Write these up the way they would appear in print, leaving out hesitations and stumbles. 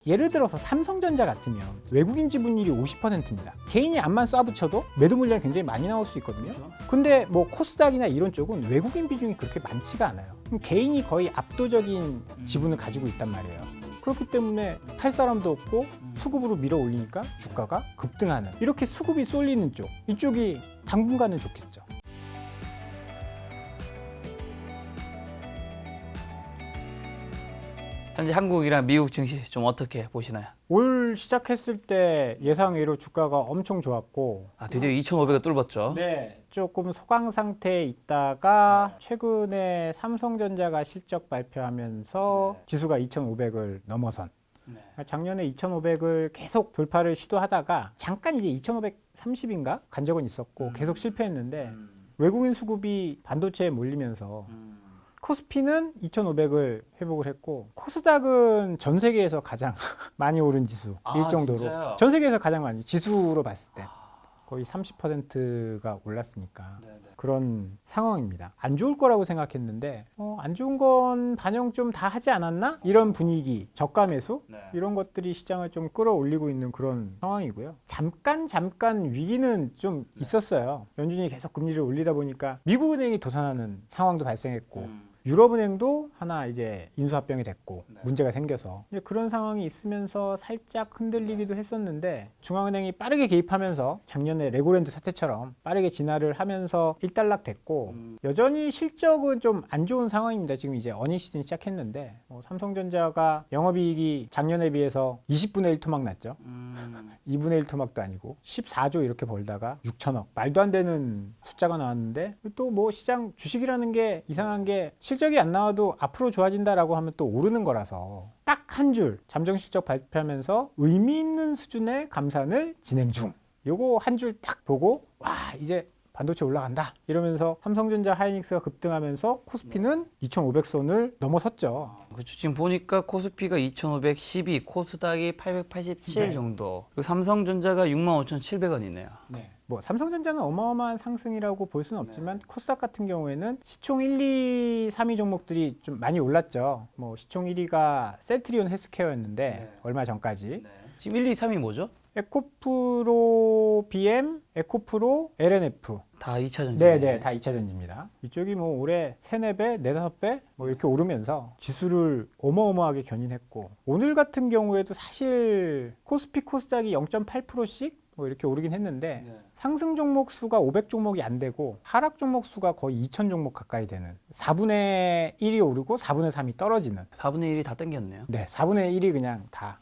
예를 들어서 삼성전자 같으면 외국인 지분율이 50%입니다. 개인이 암만 쏴붙여도 매도 물량이 굉장히 많이 나올 수 있거든요. 근데 뭐 코스닥이나 이런 쪽은 외국인 비중이 그렇게 많지가 않아요. 그럼 개인이 거의 압도적인 지분을 가지고 있단 말이에요. 그렇기 때문에 팔 사람도 없고 수급으로 밀어 올리니까 주가가 급등하는, 이렇게 수급이 쏠리는 쪽, 이쪽이 당분간은 좋겠죠. 현재 한국이랑 미국 증시 좀 어떻게 보시나요? 올 시작했을 때 예상외로 주가가 엄청 좋았고, 드디어 2,500을 뚫었죠. 네, 조금 소강 상태에 있다가 최근에 삼성전자가 실적 발표하면서 지수가 2,500을 넘어선, 작년에 2,500을 계속 돌파를 시도하다가 잠깐 이제 2,530인가 간 적은 있었고 계속 실패했는데 외국인 수급이 반도체에 몰리면서 코스피는 2,500을 회복을 했고, 코스닥은 전 세계에서 가장 많이 오른 지수 일 정도로, 진짜요? 전 세계에서 가장 많이, 지수로 봤을 때 거의 30%가 올랐으니까 그런 상황입니다. 안 좋을 거라고 생각했는데 안 좋은 건 반영 좀 다 하지 않았나? 이런 분위기, 저가 매수 이런 것들이 시장을 좀 끌어올리고 있는 그런 상황이고요. 잠깐 위기는 좀 있었어요. 연준이 계속 금리를 올리다 보니까 미국은행이 도산하는 상황도 발생했고 유럽은행도 하나 이제 인수합병이 됐고 문제가 생겨서 이제 그런 상황이 있으면서 살짝 흔들리기도 했었는데, 중앙은행이 빠르게 개입하면서 작년에 레고랜드 사태처럼 빠르게 진화를 하면서 일단락 됐고, 여전히 실적은 좀 안 좋은 상황입니다. 지금 이제 어닝 시즌 시작했는데 삼성전자가 영업이익이 작년에 비해서 20분의 1 토막 났죠. 2분의 1 토막도 아니고 14조 이렇게 벌다가 6천억, 말도 안 되는 숫자가 나왔는데, 또 뭐 시장 주식이라는 게 이상한 게 실적이 안 나와도 앞으로 좋아진다라고 하면 또 오르는 거라서 딱 한 줄 잠정 실적 발표하면서 의미 있는 수준의 감산을 진행 중, 요거 한 줄 딱 보고 와 이제 반도체 올라간다 이러면서 삼성전자, 하이닉스가 급등하면서 코스피는 2,500선을 넘어섰죠. 그렇죠. 지금 보니까 코스피가 2,512, 코스닥이 887 정도, 그리고 삼성전자가 65,700원이네요. 뭐 삼성전자는 어마어마한 상승이라고 볼 수는 없지만 코스닥 같은 경우에는 시총 1, 2, 3위 종목들이 좀 많이 올랐죠. 뭐 시총 1위가 셀트리온 헬스케어였는데 얼마 전까지 지금 1, 2, 3위 뭐죠? 에코프로 BM, 에코프로 LNF. 다 2차 전지. 네네, 다 2차 전지입니다. 이쪽이 뭐 올해 3, 4배, 4, 5배 뭐 이렇게 오르면서 지수를 어마어마하게 견인했고, 오늘 같은 경우에도 사실 코스피, 코스닥이 0.8%씩 뭐 이렇게 오르긴 했는데 상승 종목 수가 500 종목이 안 되고 하락 종목 수가 거의 2,000 종목 가까이 되는, 4분의 1이 오르고 4분의 3이 떨어지는. 4분의 1이 다 땡겼네요. 네, 4분의 1이 그냥 다.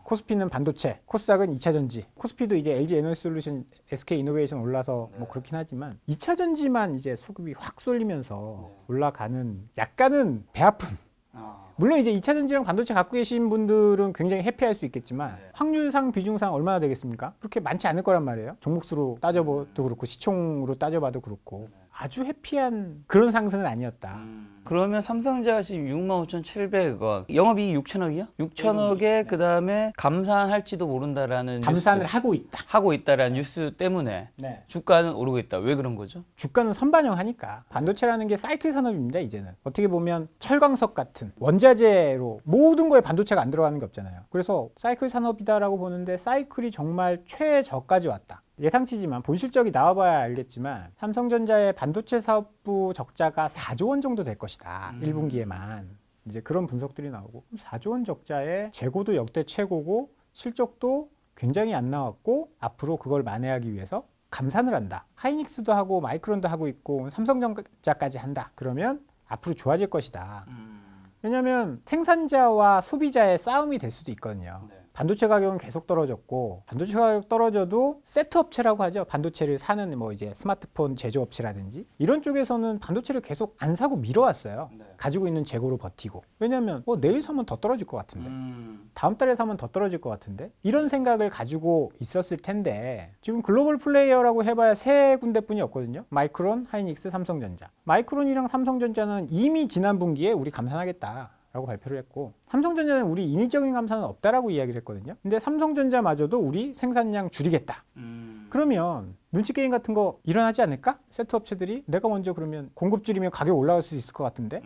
코스피는 반도체, 코스닥은 2차 전지. 코스피도 이제 LG 에너지솔루션, SK 이노베이션 올라서 뭐 그렇긴 하지만 2차 전지만 이제 수급이 확 쏠리면서 올라가는, 약간은 배 아픈. 물론 이제 2차 전지랑 반도체 갖고 계신 분들은 굉장히 해피할 수 있겠지만 확률상 비중상 얼마나 되겠습니까? 그렇게 많지 않을 거란 말이에요. 종목수로 따져봐도 그렇고 시총으로 따져봐도 그렇고 아주 해피한 그런 상승은 아니었다. 그러면 삼성전자가 지금 65,700원, 영업이익 6천억이요? 6천억에 그 다음에 감산할지도 모른다라는 감산을 뉴스, 하고 있다. 라는 뉴스 때문에 네. 주가는 오르고 있다. 왜 그런 거죠? 주가는 선반영하니까. 반도체라는 게 사이클 산업입니다. 이제는 어떻게 보면 철광석 같은 원자재로 모든 거에 반도체가 안 들어가는 게 없잖아요. 그래서 사이클 산업이다라고 보는데, 사이클이 정말 최저까지 왔다. 예상치지만 본 실적이 나와봐야 알겠지만 삼성전자의 반도체 사업부 적자가 4조 원 정도 될 것이다. 1분기에만. 이제 그런 분석들이 나오고, 4조 원 적자에 재고도 역대 최고고 실적도 굉장히 안 나왔고 앞으로 그걸 만회하기 위해서 감산을 한다. 하이닉스도 하고 마이크론도 하고 있고 삼성전자까지 한다. 그러면 앞으로 좋아질 것이다. 왜냐하면 생산자와 소비자의 싸움이 될 수도 있거든요. 반도체 가격은 계속 떨어졌고, 반도체 가격 떨어져도 세트 업체라고 하죠. 반도체를 사는 뭐 이제 스마트폰 제조업체라든지 이런 쪽에서는 반도체를 계속 안 사고 미뤄왔어요. 가지고 있는 재고로 버티고. 왜냐하면 내일 사면 더 떨어질 것 같은데, 다음 달에 사면 더 떨어질 것 같은데, 이런 생각을 가지고 있었을 텐데, 지금 글로벌 플레이어라고 해봐야 세 군데뿐이 없거든요. 마이크론, 하이닉스, 삼성전자. 마이크론이랑 삼성전자는 이미 지난 분기에 우리 감산하겠다 라고 발표를 했고, 삼성전자는 우리 인위적인 감산은 없다라고 이야기를 했거든요. 근데 삼성전자마저도 우리 생산량 줄이겠다. 그러면 눈치 게임 같은 거 일어나지 않을까? 세트 업체들이 내가 먼저 그러면 공급 줄이면 가격 올라갈 수 있을 것 같은데,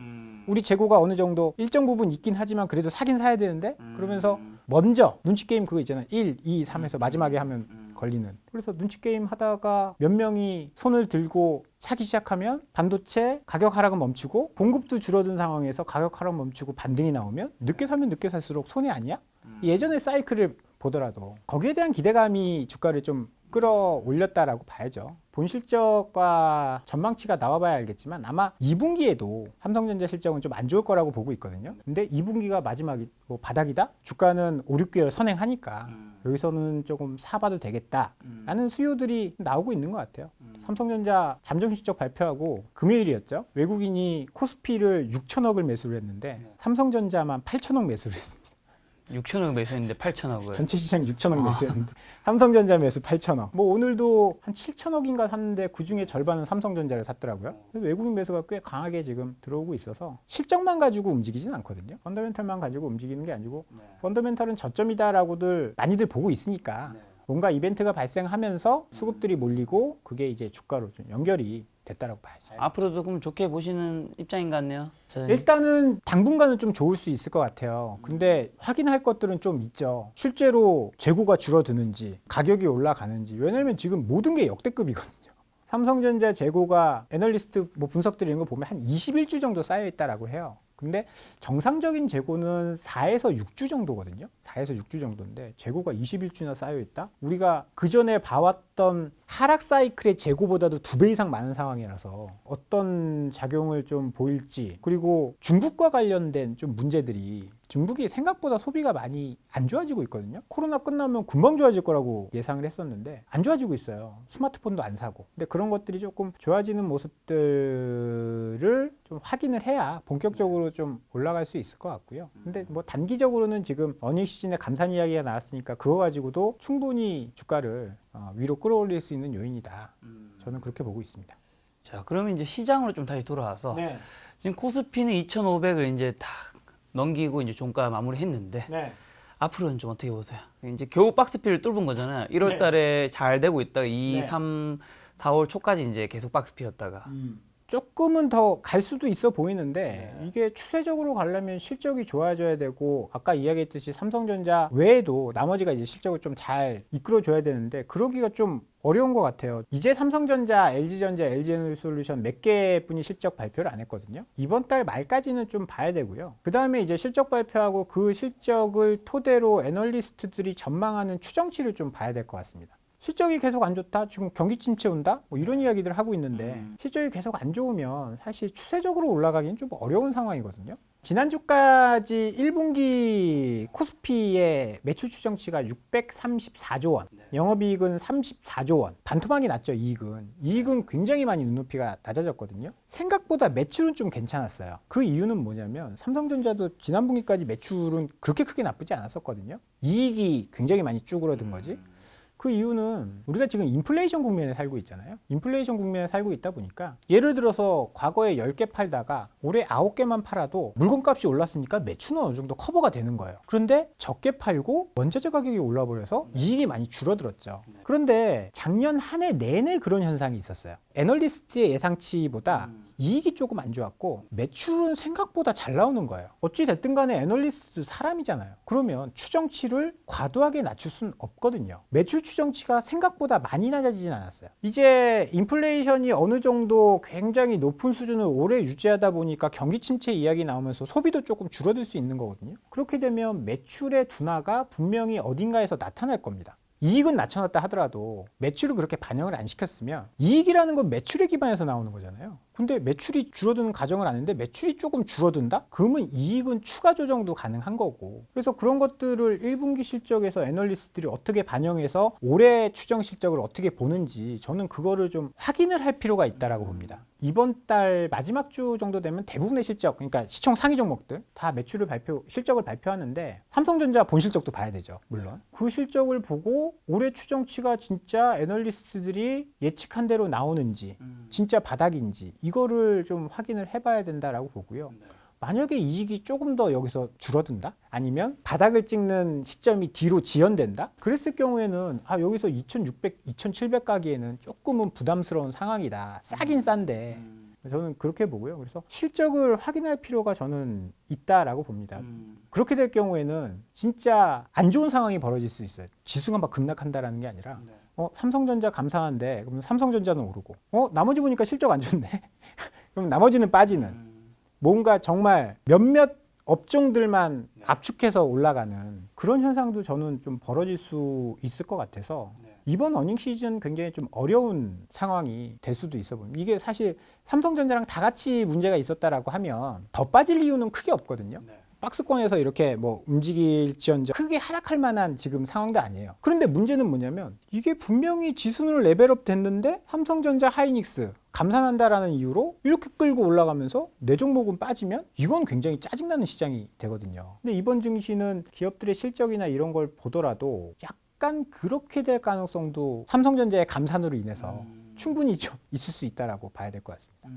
우리 재고가 어느 정도 일정 부분 있긴 하지만 그래도 사긴 사야 되는데, 그러면서 먼저 눈치 게임 그거 있잖아요. 1, 2, 3에서 마지막에 하면 걸리는. 그래서 눈치 게임 하다가 몇 명이 손을 들고 사기 시작하면 반도체 가격 하락은 멈추고 공급도 줄어든 상황에서 가격 하락 멈추고 반등이 나오면 늦게 사면 늦게 살수록 손해 아니야? 예전의 사이클을 보더라도 거기에 대한 기대감이 주가를 좀 끌어올렸다라고 봐야죠. 본 실적과 전망치가 나와봐야 알겠지만 아마 2분기에도 삼성전자 실적은 좀 안 좋을 거라고 보고 있거든요. 근데 2분기가 마지막이 뭐 바닥이다? 주가는 5, 6개월 선행하니까 여기서는 조금 사봐도 되겠다라는 수요들이 나오고 있는 것 같아요. 삼성전자 잠정 실적 발표하고 금요일이었죠. 외국인이 코스피를 6천억을 매수를 했는데 삼성전자만 8천억 매수를 했습니다. 6천억 매수했는데 8천억을. 전체 시장 6천억 매수했는데 삼성전자 매수 8천억. 뭐 오늘도 한 7천억인가 샀는데 그중에 절반은 삼성전자를 샀더라고요. 외국인 매수가 꽤 강하게 지금 들어오고 있어서 실적만 가지고 움직이진 않거든요. 펀더멘털만 가지고 움직이는 게 아니고 펀더멘털은 저점이다라고들 많이들 보고 있으니까 뭔가 이벤트가 발생하면서 수급들이 몰리고 그게 이제 주가로 좀 연결이 됐다라고 봐야죠. 앞으로 조금 좋게 보시는 입장인 것 같네요. 사장님. 일단은 당분간은 좀 좋을 수 있을 것 같아요. 근데 확인할 것들은 좀 있죠. 실제로 재고가 줄어드는지 가격이 올라가는지. 왜냐면 지금 모든 게 역대급이거든요. 삼성전자 재고가 애널리스트 뭐 분석들 이런 거 보면 한 21주 정도 쌓여 있다라고 해요. 근데 정상적인 재고는 4에서 6주 정도거든요. 4에서 6주 정도인데 재고가 21주나 쌓여 있다? 우리가 그 전에 봐왔던 하락 사이클의 재고보다도 2배 이상 많은 상황이라서 어떤 작용을 좀 보일지, 그리고 중국과 관련된 좀 문제들이, 중국이 생각보다 소비가 많이 안 좋아지고 있거든요. 코로나 끝나면 금방 좋아질 거라고 예상을 했었는데 안 좋아지고 있어요. 스마트폰도 안 사고. 근데 그런 것들이 조금 좋아지는 모습들을 좀 확인을 해야 본격적으로 좀 올라갈 수 있을 것 같고요. 근데 뭐 단기적으로는 지금 어닝 시즌에 감산 이야기가 나왔으니까 그거 가지고도 충분히 주가를 위로 끌어올릴 수 있는 요인이다. 저는 그렇게 보고 있습니다. 자, 그러면 이제 시장으로 좀 다시 돌아와서 네. 지금 코스피는 2,500을 이제 다 넘기고 이제 종가 마무리했는데 네. 앞으로는 좀 어떻게 보세요? 이제 겨우 박스피를 뚫은 거잖아요. 1월 달에 잘 되고 있다가 2, 네. 3, 4월 초까지 이제 계속 박스피였다가 조금은 더 갈 수도 있어 보이는데 이게 추세적으로 가려면 실적이 좋아져야 되고 아까 이야기했듯이 삼성전자 외에도 나머지가 이제 실적을 좀 잘 이끌어줘야 되는데 그러기가 좀 어려운 것 같아요. 이제 삼성전자, LG전자, LG에너지솔루션 몇 개뿐이 실적 발표를 안 했거든요. 이번 달 말까지는 좀 봐야 되고요. 그 다음에 이제 실적 발표하고 그 실적을 토대로 애널리스트들이 전망하는 추정치를 좀 봐야 될 것 같습니다. 실적이 계속 안 좋다, 지금 경기 침체 온다, 뭐 이런 이야기들 하고 있는데 실적이 계속 안 좋으면 사실 추세적으로 올라가기는 좀 어려운 상황이거든요. 지난주까지 1분기 코스피의 매출 추정치가 634조 원, 영업이익은 34조 원, 반토막이 났죠. 이익은 굉장히 많이 눈높이가 낮아졌거든요. 생각보다 매출은 좀 괜찮았어요. 그 이유는 뭐냐면 삼성전자도 지난 분기까지 매출은 그렇게 크게 나쁘지 않았었거든요. 이익이 굉장히 많이 쭈그러든 거지. 그 이유는 우리가 지금 인플레이션 국면에 살고 있잖아요. 인플레이션 국면에 살고 있다 보니까 예를 들어서 과거에 10개 팔다가 올해 9개만 팔아도 물건값이 올랐으니까 매출은 어느 정도 커버가 되는 거예요. 그런데 적게 팔고 원자재 가격이 올라버려서 이익이 많이 줄어들었죠. 그런데 작년 한 해 내내 그런 현상이 있었어요. 애널리스트의 예상치보다 이익이 조금 안 좋았고 매출은 생각보다 잘 나오는 거예요. 어찌 됐든 간에 애널리스트 사람이잖아요. 그러면 추정치를 과도하게 낮출 수는 없거든요. 매출 추정치가 생각보다 많이 낮아지진 않았어요. 이제 인플레이션이 어느 정도 굉장히 높은 수준을 오래 유지하다 보니까 경기 침체 이야기 나오면서 소비도 조금 줄어들 수 있는 거거든요. 그렇게 되면 매출의 둔화가 분명히 어딘가에서 나타날 겁니다. 이익은 낮춰놨다 하더라도 매출을 그렇게 반영을 안 시켰으면, 이익이라는 건 매출에 기반해서 나오는 거잖아요. 근데 매출이 줄어드는 가정을 아는데 매출이 조금 줄어든다? 그러면 이익은 추가 조정도 가능한 거고. 그래서 그런 것들을 1분기 실적에서 애널리스트들이 어떻게 반영해서 올해 추정 실적을 어떻게 보는지 저는 그거를 좀 확인을 할 필요가 있다라고 봅니다. 이번 달 마지막 주 정도 되면 대부분의 실적, 그러니까 시총 상위 종목들 다 실적을 발표하는데 삼성전자 본 실적도 봐야 되죠. 물론 그 실적을 보고 올해 추정치가 진짜 애널리스트들이 예측한 대로 나오는지 진짜 바닥인지 이거를 좀 확인을 해봐야 된다라고 보고요. 만약에 이익이 조금 더 여기서 줄어든다? 아니면 바닥을 찍는 시점이 뒤로 지연된다? 그랬을 경우에는 여기서 2,600, 2,700 가기에는 조금은 부담스러운 상황이다. 싸긴 싼데 저는 그렇게 보고요. 그래서 실적을 확인할 필요가 저는 있다라고 봅니다. 그렇게 될 경우에는 진짜 안 좋은 상황이 벌어질 수 있어요. 지수가 막 급락한다라는 게 아니라 삼성전자 감사한데 그러면 삼성전자는 오르고 나머지 보니까 실적 안 좋네. 그럼 나머지는 빠지는 뭔가 정말 몇몇 업종들만 압축해서 올라가는 그런 현상도 저는 좀 벌어질 수 있을 것 같아서 이번 어닝 시즌 굉장히 좀 어려운 상황이 될 수도 있어 보입니다. 이게 사실 삼성전자랑 다 같이 문제가 있었다라고 하면 더 빠질 이유는 크게 없거든요. 박스권에서 이렇게 뭐 움직일지언정 크게 하락할 만한 지금 상황도 아니에요. 그런데 문제는 뭐냐면 이게 분명히 지수는 레벨업 됐는데 삼성전자, 하이닉스 감산한다라는 이유로 이렇게 끌고 올라가면서 내 종목은 빠지면 이건 굉장히 짜증나는 시장이 되거든요. 근데 이번 증시는 기업들의 실적이나 이런 걸 보더라도 약간 그렇게 될 가능성도 삼성전자의 감산으로 인해서 충분히 좀 있을 수 있다라고 봐야 될 것 같습니다.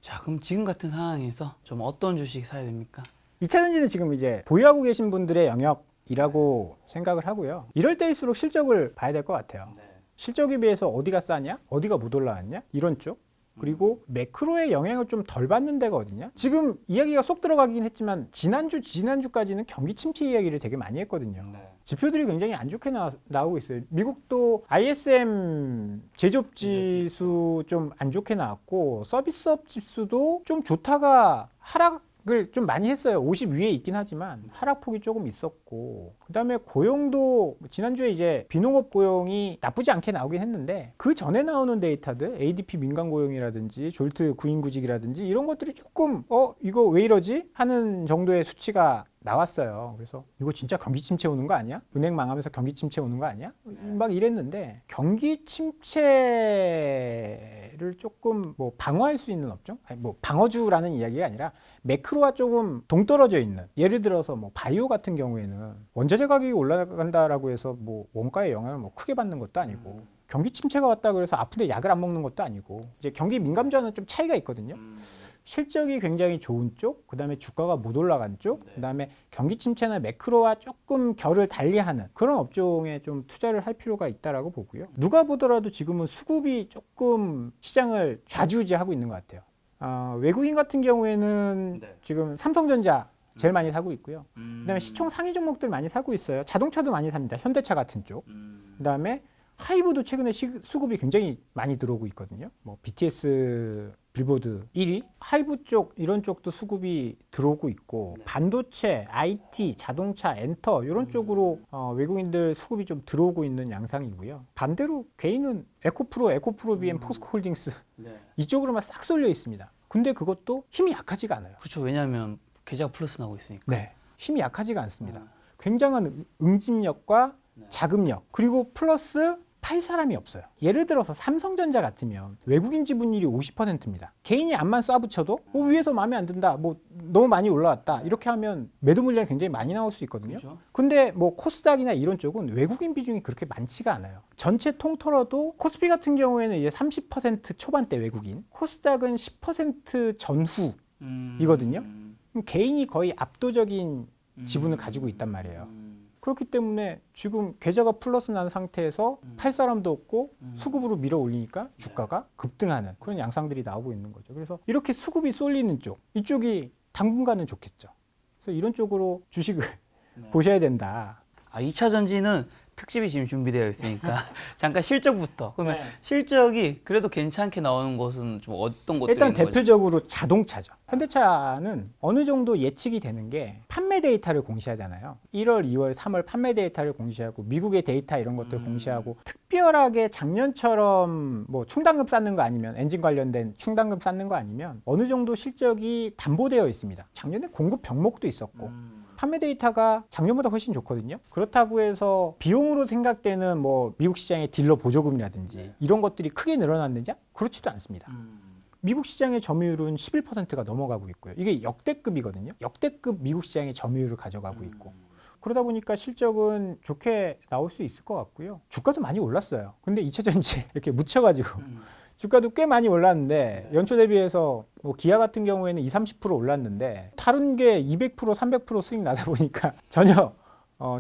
자, 그럼 지금 같은 상황에서 좀 어떤 주식 사야 됩니까? 2차전지는 지금 이제 보유하고 계신 분들의 영역이라고 생각을 하고요. 이럴 때일수록 실적을 봐야 될 것 같아요. 실적에 비해서 어디가 싸냐? 어디가 못 올라왔냐? 이런 쪽. 그리고 매크로의 영향을 좀 덜 받는 데가 어디냐? 지금 이야기가 쏙 들어가긴 했지만 지난주까지는 경기 침체 이야기를 되게 많이 했거든요. 지표들이 굉장히 안 좋게 나오고 있어요. 미국도 ISM 제조업 지수 좀 안 좋게 나왔고 서비스업 지수도 좀 좋다가 하락을 좀 많이 했어요. 50 위에 있긴 하지만 하락폭이 조금 있었고, 그다음에 고용도 지난주에 이제 비농업 고용이 나쁘지 않게 나오긴 했는데 그 전에 나오는 데이터들 ADP 민간 고용이라든지 졸트 구인구직이라든지 이런 것들이 조금 이거 왜 이러지 하는 정도의 수치가 나왔어요. 그래서 이거 진짜 경기 침체 오는 거 아니야? 은행 망하면서 경기 침체 오는 거 아니야? 막 이랬는데 경기 침체를 조금 뭐 방어할 수 있는 업종? 아니 뭐 방어주라는 이야기가 아니라 매크로와 조금 동떨어져 있는, 예를 들어서 뭐 바이오 같은 경우에는 원자재 가격이 올라간다라고 해서 뭐 원가의 영향을 뭐 크게 받는 것도 아니고 경기 침체가 왔다 그래서 아픈데 약을 안 먹는 것도 아니고 이제 경기 민감주와는 좀 차이가 있거든요. 실적이 굉장히 좋은 쪽, 그 다음에 주가가 못 올라간 쪽, 그 다음에 경기 침체나 매크로와 조금 결을 달리하는 그런 업종에 좀 투자를 할 필요가 있다라고 보고요. 누가 보더라도 지금은 수급이 조금 시장을 좌지우지하고 있는 것 같아요. 외국인 같은 경우에는 지금 삼성전자 제일 많이 사고 있고요. 그다음에 시총 상위 종목들 많이 사고 있어요. 자동차도 많이 삽니다. 현대차 같은 쪽. 그다음에 하이브도 최근에 수급이 굉장히 많이 들어오고 있거든요. 뭐 BTS 빌보드 1위, 하이브 쪽 이런 쪽도 수급이 들어오고 있고 반도체, IT, 자동차, 엔터 이런 쪽으로 외국인들 수급이 좀 들어오고 있는 양상이고요. 반대로 개인은 에코프로 BM, 포스코홀딩스 이쪽으로만 싹 쏠려 있습니다. 근데 그것도 힘이 약하지가 않아요. 그렇죠. 왜냐하면 계좌가 플러스 나오고 있으니까. 네, 힘이 약하지가 않습니다. 굉장한 응집력과 자금력, 그리고 플러스 팔 사람이 없어요. 예를 들어서 삼성전자 같으면 외국인 지분율이 50%입니다. 개인이 암만 쏴붙여도 위에서 마음에 안 든다, 뭐 너무 많이 올라왔다 이렇게 하면 매도 물량이 굉장히 많이 나올 수 있거든요. 그렇죠. 근데 뭐 코스닥이나 이런 쪽은 외국인 비중이 그렇게 많지가 않아요. 전체 통틀어도 코스피 같은 경우에는 이제 30% 초반대 외국인, 코스닥은 10% 전후이거든요. 그럼 개인이 거의 압도적인 지분을 가지고 있단 말이에요. 그렇기 때문에 지금 계좌가 플러스 난 상태에서 팔 사람도 없고 수급으로 밀어 올리니까 주가가 급등하는 그런 양상들이 나오고 있는 거죠. 그래서 이렇게 수급이 쏠리는 쪽, 이쪽이 당분간은 좋겠죠. 그래서 이런 쪽으로 주식을 보셔야 된다. 2차 전지는 특집이 지금 준비되어 있으니까 잠깐 실적부터. 그러면 실적이 그래도 괜찮게 나오는 것은 좀 어떤 것들이 일단 있는 거죠? 대표적으로 자동차죠. 현대차는 어느 정도 예측이 되는 게 판매 데이터를 공시하잖아요. 1월, 2월, 3월 판매 데이터를 공시하고 미국의 데이터 이런 것들 공시하고, 특별하게 작년처럼 뭐 충당금 쌓는 거 아니면 엔진 관련된 충당금 쌓는 거 아니면 어느 정도 실적이 담보되어 있습니다. 작년에 공급 병목도 있었고 판매 데이터가 작년보다 훨씬 좋거든요. 그렇다고 해서 비용으로 생각되는 뭐 미국 시장의 딜러 보조금이라든지 이런 것들이 크게 늘어났느냐? 그렇지도 않습니다. 미국 시장의 점유율은 11%가 넘어가고 있고요. 이게 역대급이거든요. 역대급 미국 시장의 점유율을 가져가고 있고. 그러다 보니까 실적은 좋게 나올 수 있을 것 같고요. 주가도 많이 올랐어요. 근데 2차전지 이렇게 묻혀가지고 주가도 꽤 많이 올랐는데 연초 대비해서 뭐 기아 같은 경우에는 20-30% 올랐는데 다른 게 200%, 300% 수익 나다 보니까 전혀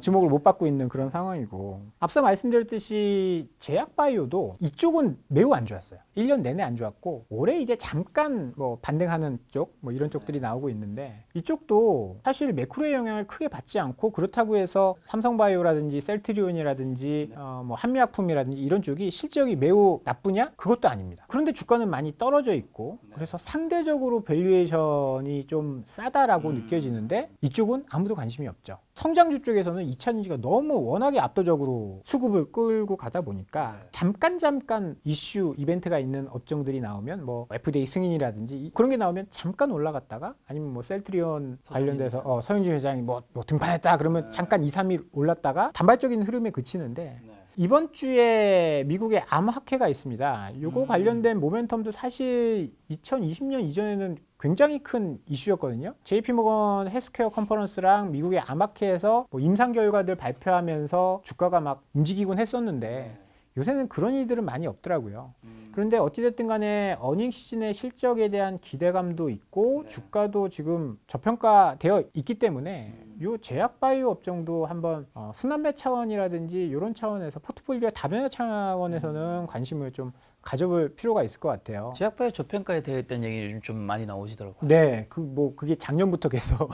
주목을 못 받고 있는 그런 상황이고 앞서 말씀드렸듯이 제약바이오도 이쪽은 매우 안 좋았어요. 1년 내내 안 좋았고 올해 이제 잠깐 뭐 반등하는 쪽 뭐 이런 쪽들이 나오고 있는데 이쪽도 사실 매크로의 영향을 크게 받지 않고 그렇다고 해서 삼성바이오라든지 셀트리온이라든지 뭐 한미약품이라든지 이런 쪽이 실적이 매우 나쁘냐? 그것도 아닙니다. 그런데 주가는 많이 떨어져 있고 그래서 상대적으로 밸류에이션이 좀 싸다라고 느껴지는데 이쪽은 아무도 관심이 없죠. 성장주 쪽에서는 2차전지가 너무 워낙에 압도적으로 수급을 끌고 가다 보니까 잠깐 이슈 이벤트가 있는 업종들이 나오면 뭐 FDA 승인이라든지 그런 게 나오면 잠깐 올라갔다가 아니면 뭐 셀트리온 관련돼서 서윤진 회장이 뭐 등판했다 그러면 잠깐 2, 3일 올랐다가 단발적인 흐름에 그치는데 이번 주에 미국의 암학회가 있습니다. 요거 관련된 모멘텀도 사실 2020년 이전에는 굉장히 큰 이슈였거든요. JP모건 헬스케어 컨퍼런스랑 미국의 암학회에서 뭐 임상 결과들 발표하면서 주가가 막 움직이곤 했었는데 요새는 그런 일들은 많이 없더라고요. 그런데 어찌됐든 간에 어닝 시즌의 실적에 대한 기대감도 있고 주가도 지금 저평가되어 있기 때문에 요 제약바이오 업종도 한번 순환매 차원이라든지 이런 차원에서 포트폴리오 다변화 차원에서는 관심을 좀 가져볼 필요가 있을 것 같아요. 제약바이오 저평가에 되어 있다는 얘기 요즘 좀 많이 나오시더라고요. 네, 그게 작년부터 계속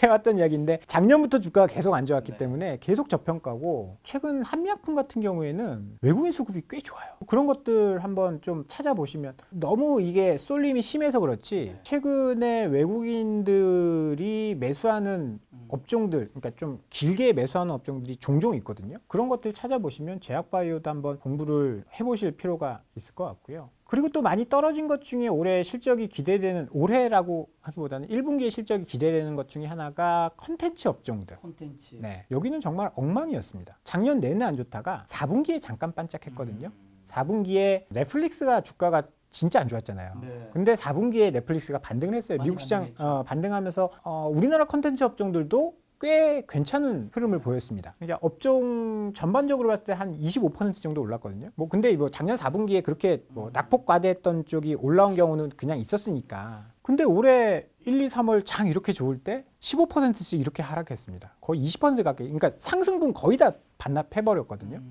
해왔던 이야기인데 작년부터 주가가 계속 안 좋았기 때문에 계속 저평가고 최근 한미약품 같은 경우에는 외국인 수급이 꽤 좋아요. 그런 것들 한번 좀 찾아보시면 너무 이게 쏠림이 심해서 그렇지 최근에 외국인들이 매수하는 업종들, 그러니까 좀 길게 매수하는 업종들이 종종 있거든요. 그런 것들 찾아보시면 제약바이오도 한번 공부를 해보실 필요가 있을 것 같고요. 그리고 또 많이 떨어진 것 중에 올해 실적이 기대되는 올해라고 하기보다는 1분기에 실적이 기대되는 것 중에 하나가 컨텐츠 업종들. 콘텐츠. 네, 여기는 정말 엉망이었습니다. 작년 내내 안 좋다가 4분기에 잠깐 반짝했거든요. 4분기에 넷플릭스가 주가가 진짜 안 좋았잖아요. 네. 근데 4분기에 넷플릭스가 반등을 했어요. 많이 미국 시장 반등했죠. 반등하면서 우리나라 컨텐츠 업종들도 꽤 괜찮은 흐름을 보였습니다. 이제 업종 전반적으로 봤을 때 한 25% 정도 올랐거든요. 뭐 근데 뭐 작년 4분기에 그렇게 뭐 낙폭과대했던 쪽이 올라온 경우는 그냥 있었으니까. 근데 올해 1, 2, 3월 장 이렇게 좋을 때 15%씩 이렇게 하락했습니다. 거의 20% 가까이. 그러니까 상승분 거의 다 반납해버렸거든요.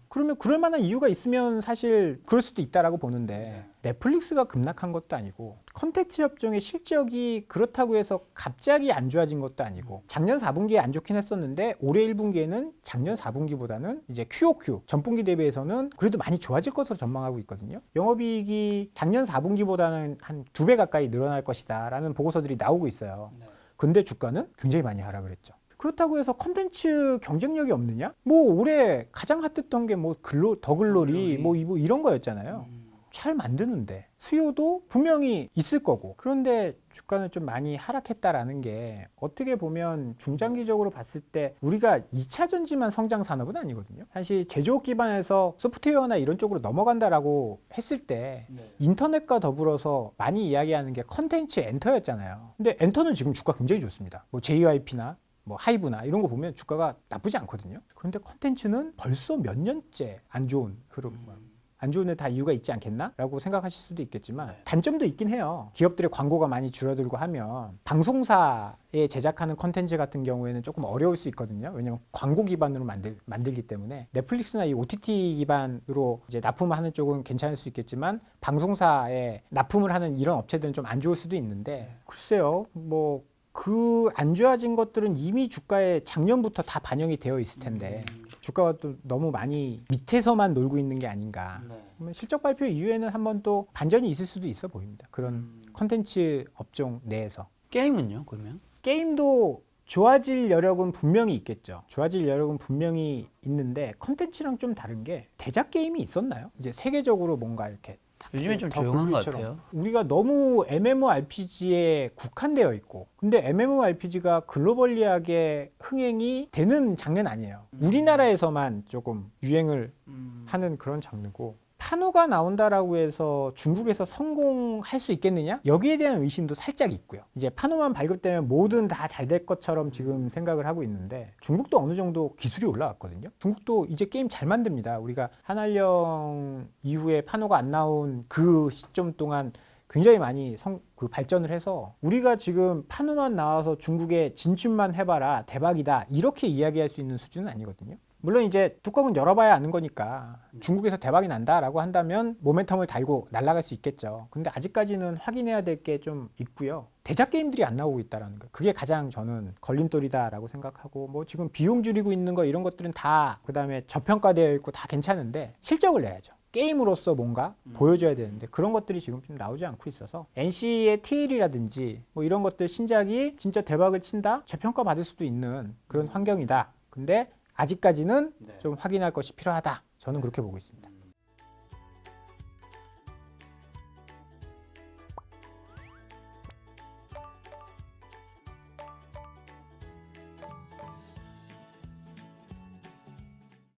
그러면 그럴 만한 이유가 있으면 사실 그럴 수도 있다라고 보는데 넷플릭스가 급락한 것도 아니고 컨텐츠 업종의 실적이 그렇다고 해서 갑자기 안 좋아진 것도 아니고 작년 4분기에 안 좋긴 했었는데 올해 1분기에는 작년 4분기보다는 이제 QOQ 전분기 대비해서는 그래도 많이 좋아질 것으로 전망하고 있거든요. 영업이익이 작년 4분기보다는 한 2배 가까이 늘어날 것이다 라는 보고서들이 나오고 있어요. 근데 주가는 굉장히 많이 하락을 했죠. 그렇다고 해서 컨텐츠 경쟁력이 없느냐? 뭐 올해 가장 핫했던 게 뭐 더글로리 뭐 이런 거였잖아요. 잘 만드는데 수요도 분명히 있을 거고 그런데 주가는 좀 많이 하락했다라는 게 어떻게 보면 중장기적으로 봤을 때 우리가 2차 전지만 성장 산업은 아니거든요. 사실 제조업 기반에서 소프트웨어나 이런 쪽으로 넘어간다라고 했을 때 인터넷과 더불어서 많이 이야기하는 게 컨텐츠 엔터였잖아요. 근데 엔터는 지금 주가 굉장히 좋습니다. 뭐 JYP나 뭐 하이브나 이런 거 보면 주가가 나쁘지 않거든요. 그런데 컨텐츠는 벌써 몇 년째 안 좋은 흐름, 안 좋은 데 다 이유가 있지 않겠나라고 생각하실 수도 있겠지만 단점도 있긴 해요. 기업들의 광고가 많이 줄어들고 하면 방송사에 제작하는 컨텐츠 같은 경우에는 조금 어려울 수 있거든요. 왜냐하면 광고 기반으로 만들기 때문에 넷플릭스나 이 OTT 기반으로 이제 납품을 하는 쪽은 괜찮을 수 있겠지만 방송사에 납품을 하는 이런 업체들은 좀 안 좋을 수도 있는데 글쎄요, 뭐 그 안 좋아진 것들은 이미 주가에 작년부터 다 반영이 되어 있을 텐데 주가가 또 너무 많이 밑에서만 놀고 있는 게 아닌가. 그러면 실적 발표 이후에는 한번 또 반전이 있을 수도 있어 보입니다. 그런 컨텐츠 업종 내에서. 게임은요, 그러면? 게임도 좋아질 여력은 분명히 있겠죠. 좋아질 여력은 분명히 있는데 컨텐츠랑 좀 다른 게 대작 게임이 있었나요? 이제 세계적으로 뭔가 이렇게 요즘엔 좀 더 조용한 것 블루처럼. 같아요. 우리가 너무 MMORPG에 국한되어 있고 근데 MMORPG가 글로벌리하게 흥행이 되는 장르는 아니에요. 우리나라에서만 조금 유행을 하는 그런 장르고 파노가 나온다라고 해서 중국에서 성공할 수 있겠느냐? 여기에 대한 의심도 살짝 있고요. 이제 파노만 발급되면 뭐든 다 잘 될 것처럼 지금 생각을 하고 있는데 중국도 어느 정도 기술이 올라왔거든요. 중국도 이제 게임 잘 만듭니다. 우리가 한알령 이후에 파노가 안 나온 그 시점 동안 굉장히 많이 발전을 해서 우리가 지금 판호만 나와서 중국에 진출만 해봐라 대박이다 이렇게 이야기할 수 있는 수준은 아니거든요. 물론 이제 뚜껑은 열어봐야 아는 거니까 중국에서 대박이 난다라고 한다면 모멘텀을 달고 날아갈 수 있겠죠. 근데 아직까지는 확인해야 될 게 좀 있고요. 대작 게임들이 안 나오고 있다라는 거, 그게 가장 저는 걸림돌이다라고 생각하고, 뭐 지금 비용 줄이고 있는 거 이런 것들은 다 그다음에 저평가되어 있고 다 괜찮은데 실적을 내야죠. 게임으로서 뭔가 보여줘야 되는데 그런 것들이 지금 좀 나오지 않고 있어서 NC의 TL이라든지 뭐 이런 것들 신작이 진짜 대박을 친다? 재평가 받을 수도 있는 그런 환경이다. 근데 아직까지는 좀 확인할 것이 필요하다. 저는 그렇게 보고 있습니다.